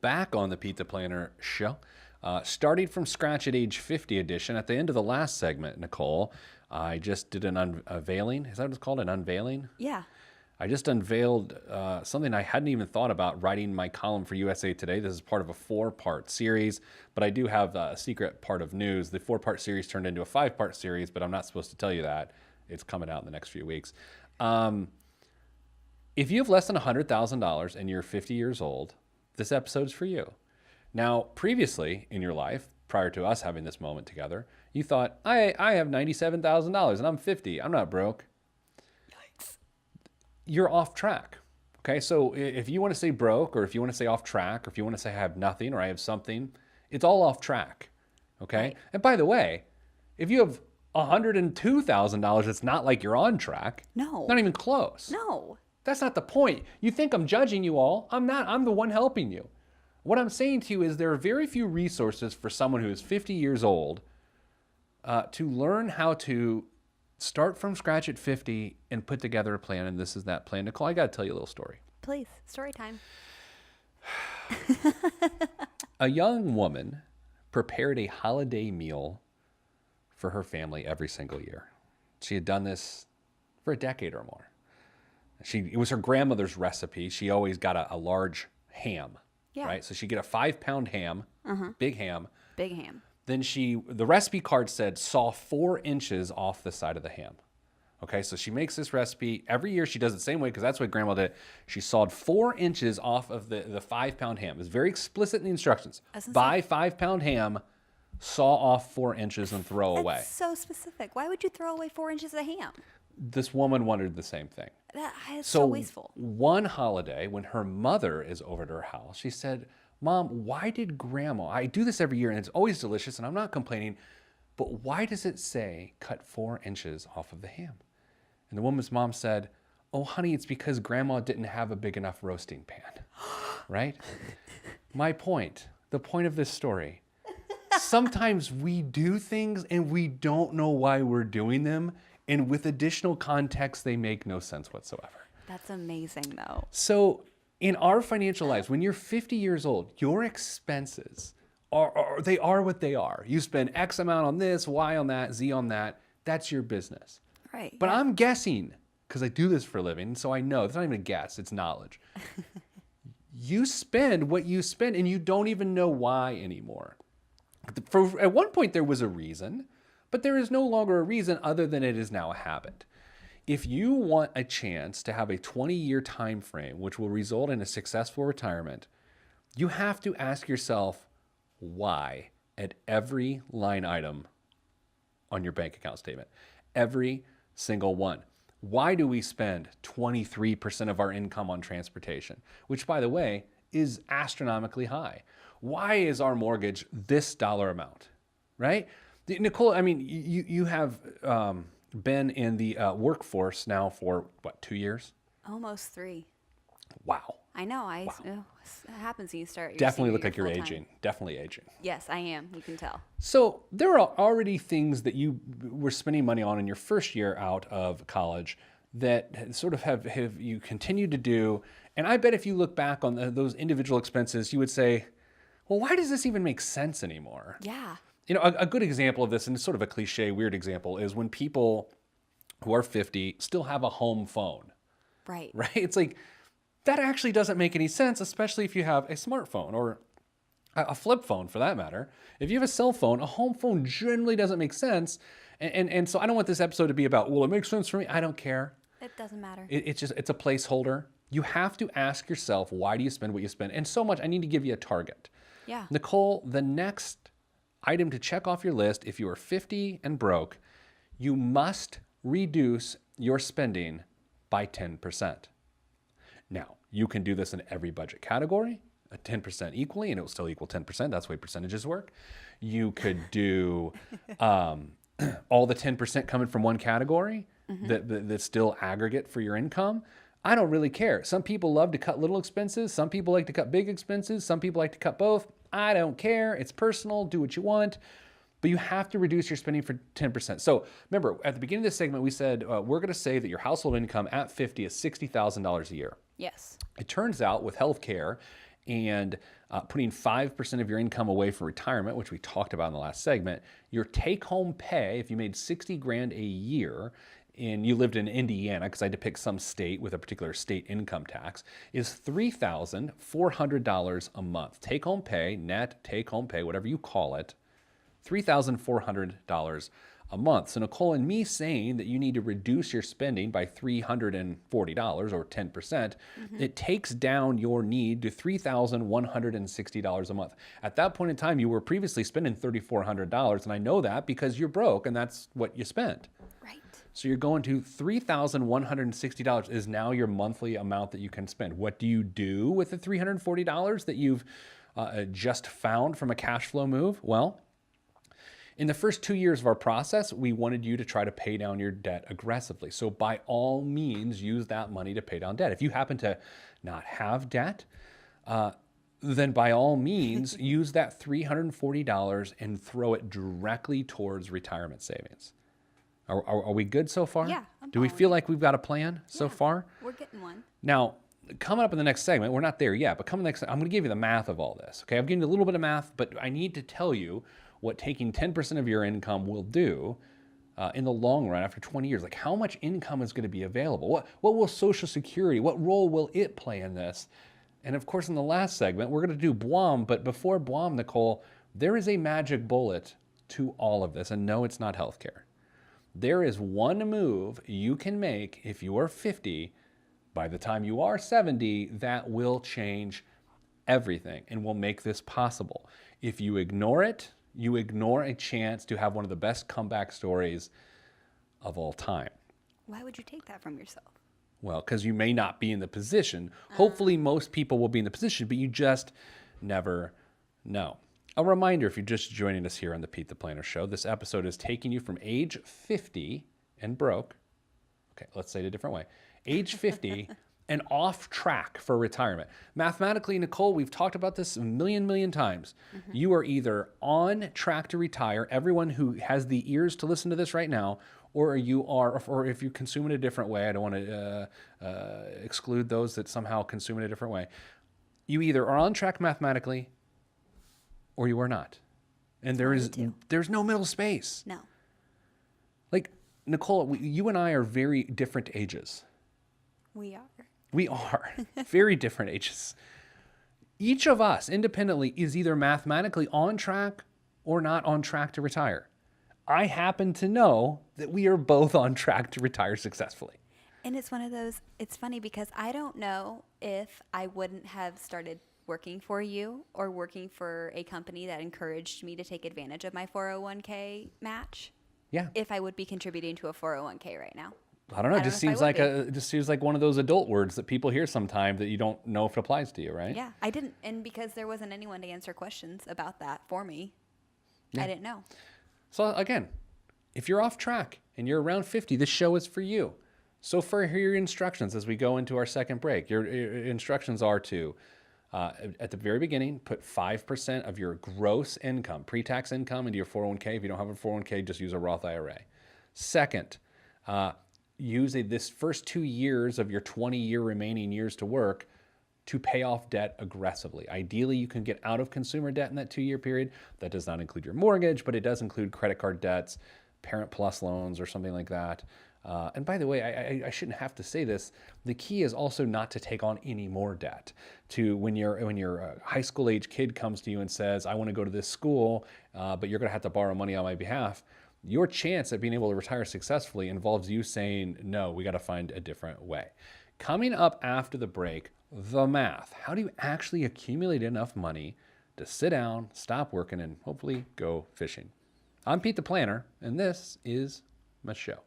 back on the Pizza Planner show. Starting from scratch at age 50 edition. At the end of the last segment, Nicole, I just did an unveiling. Is that what it's called? An unveiling? Yeah. I just unveiled something I hadn't even thought about, writing my column for USA Today. This is part of a 4-part series, but I do have a secret part of news. The 4-part series turned into a 5-part series, but I'm not supposed to tell you that. It's coming out in the next few weeks. If you have less than $100,000 and you're 50 years old, this episode's for you. Now, previously in your life, prior to us having this moment together, you thought, I have $97,000 and I'm 50. I'm not broke. You're off track. Okay, so if you want to say broke, or if you want to say off track, or if you want to say I have nothing or I have something, it's all off track. Okay, Right. And by the way, if you have $102,000, it's not like you're on track. No. Not even close. No. That's not the point. You think I'm judging you all. I'm not. I'm the one helping you. What I'm saying to you is there are very few resources for someone who is 50 years old to learn how to start from scratch at 50 and put together a plan, and this is that plan. Nicole, I got to tell you a little story. Please, story time. A young woman prepared a holiday meal for her family every single year. She had done this for a decade or more. It was her grandmother's recipe. She always got a large ham, Yeah. right? So she'd get a 5-pound ham, big ham. Big ham. Then the recipe card said, saw 4 inches off the side of the ham. Okay, so she makes this recipe. Every year she does it the same way because that's what grandma did. She sawed 4 inches off of the 5-pound ham. It's very explicit in the instructions. Buy 5-pound ham, saw off 4 inches and throw away. That's so specific. Why would you throw away 4 inches of ham? This woman wondered the same thing. That is so wasteful. One holiday, when her mother is over at her house, she said, Mom, why did grandma, I do this every year and it's always delicious and I'm not complaining, but why does it say cut 4 inches off of the ham? And the woman's mom said, oh, honey, it's because grandma didn't have a big enough roasting pan, right? My point, the point of this story, sometimes we do things and we don't know why we're doing them. And with additional context, they make no sense whatsoever. That's amazing, though. So in our financial lives, when you're 50 years old, your expenses they are what they are. You spend X amount on this, Y on that, Z on that. That's your business. Right. But I'm guessing, because I do this for a living, so I know. It's not even a guess, it's knowledge. You spend what you spend, and you don't even know why anymore. At one point, there was a reason, but there is no longer a reason other than it is now a habit. If you want a chance to have a 20-year time frame, which will result in a successful retirement, you have to ask yourself why at every line item on your bank account statement. Every single one. Why do we spend 23% of our income on transportation? Which, by the way, is astronomically high. Why is our mortgage this dollar amount, right? Nicole, I mean, you have been in the workforce now for, what, 2 years? Almost 3. Wow. I know. It happens when you start. Definitely look like you're aging. Definitely aging. Yes, I am. You can tell. So there are already things that you were spending money on in your first year out of college that sort of have you continued to do. And I bet if you look back on those individual expenses, you would say, well, why does this even make sense anymore? Yeah. You know, a good example of this, and it's sort of a cliche, weird example, is when people who are 50 still have a home phone. Right. Right? It's like, that actually doesn't make any sense, especially if you have a smartphone or a flip phone for that matter. If you have a cell phone, a home phone generally doesn't make sense. And so I don't want this episode to be about, well, it makes sense for me. I don't care. It doesn't matter. It's a placeholder. You have to ask yourself, why do you spend what you spend? And so much, I need to give you a target. Yeah. Nicole, the next item to check off your list, if you are 50 and broke, you must reduce your spending by 10%. Now, you can do this in every budget category, 10% equally, and it will still equal 10%. That's the way percentages work. You could do all the 10% coming from one category that's still aggregate for your income. I don't really care. Some people love to cut little expenses. Some people like to cut big expenses. Some people like to cut both. I don't care. It's personal. Do what you want. But you have to reduce your spending for 10%. So remember, at the beginning of this segment, we said we're going to say that your household income at 50 is $60,000 a year. Yes. It turns out with healthcare and putting 5% of your income away for retirement, which we talked about in the last segment, your take-home pay, if you made 60 grand a year and you lived in Indiana, because I had to pick some state with a particular state income tax, is $3,400 a month. Take-home pay, net take-home pay, whatever you call it, $3,400 a month. So Nicole and me saying that you need to reduce your spending by $340 or 10%, it takes down your need to $3,160 a month. At that point in time, you were previously spending $3,400, and I know that because you're broke and that's what you spent. Right. So you're going to $3,160 is now your monthly amount that you can spend. What do you do with the $340 that you've just found from a cash flow move? Well, in the first 2 years of our process, we wanted you to try to pay down your debt aggressively. So by all means, use that money to pay down debt. If you happen to not have debt, then by all means, use that $340 and throw it directly towards retirement savings. Are we good so far? Yeah, I'm Do we following feel you. like we've got a plan so Yeah. far? We're getting one. Now, coming up in the next segment, we're not there yet, but coming next, I'm going to give you the math of all this. Okay, I've given you a little bit of math, but I need to tell you what taking 10% of your income will do in the long run after 20 years. Like how much income is going to be available? What will Social Security, what role will it play in this? And of course, in the last segment, we're going to do BWAM, but before BWAM, Nicole, there is a magic bullet to all of this, and no, it's not healthcare. There is one move you can make if you are 50, by the time you are 70, that will change everything and will make this possible. If you ignore it, you ignore a chance to have one of the best comeback stories of all time. Why would you take that from yourself? Well, because you may not be in the position. Hopefully, most people will be in the position, but you just never know. A reminder, if you're just joining us here on the Pete the Planner Show, this episode is taking you from age 50 and broke. Okay, let's say it a different way. Age 50 and off track for retirement. Mathematically, Nicole, we've talked about this a million times. You are either on track to retire, everyone who has the ears to listen to this right now, or you are, or if you consume it a different way, I don't want to exclude those that somehow consume it a different way. You either are on track mathematically or you are not. And there's no middle space. No. Like, Nicole, you and I are very different ages. We are. We are very different ages. Each of us independently is either mathematically on track or not on track to retire. I happen to know that we are both on track to retire successfully. And it's one of those, it's funny because I don't know if I wouldn't have started working for you or working for a company that encouraged me to take advantage of my 401k match. Yeah. If I would be contributing to a 401k right now. I don't know. I It don't just know if seems I like would it just seems like one of those adult words that people hear sometime that you don't know if it applies to you, right? Yeah, I didn't. And because there wasn't anyone to answer questions about that for me, Yeah. I didn't know. So again, if you're off track and you're around 50, this show is for you. So for your instructions as we go into our second break, your instructions are to, at the very beginning, put 5% of your gross income, pre-tax income, into your 401k. If you don't have a 401k, just use a Roth IRA. Second, use this first 2 years of your 20-year remaining years to work to pay off debt aggressively. Ideally, you can get out of consumer debt in that 2-year period. That does not include your mortgage, but it does include credit card debts, Parent Plus loans, or something like that. And by the way, I shouldn't have to say this. The key is also not to take on any more debt. When your high school age kid comes to you and says, "I want to go to this school, but you're going to have to borrow money on my behalf," your chance at being able to retire successfully involves you saying, "No, we got to find a different way." Coming up after the break, the math. How do you actually accumulate enough money to sit down, stop working, and hopefully go fishing? I'm Pete the Planner, and this is my show.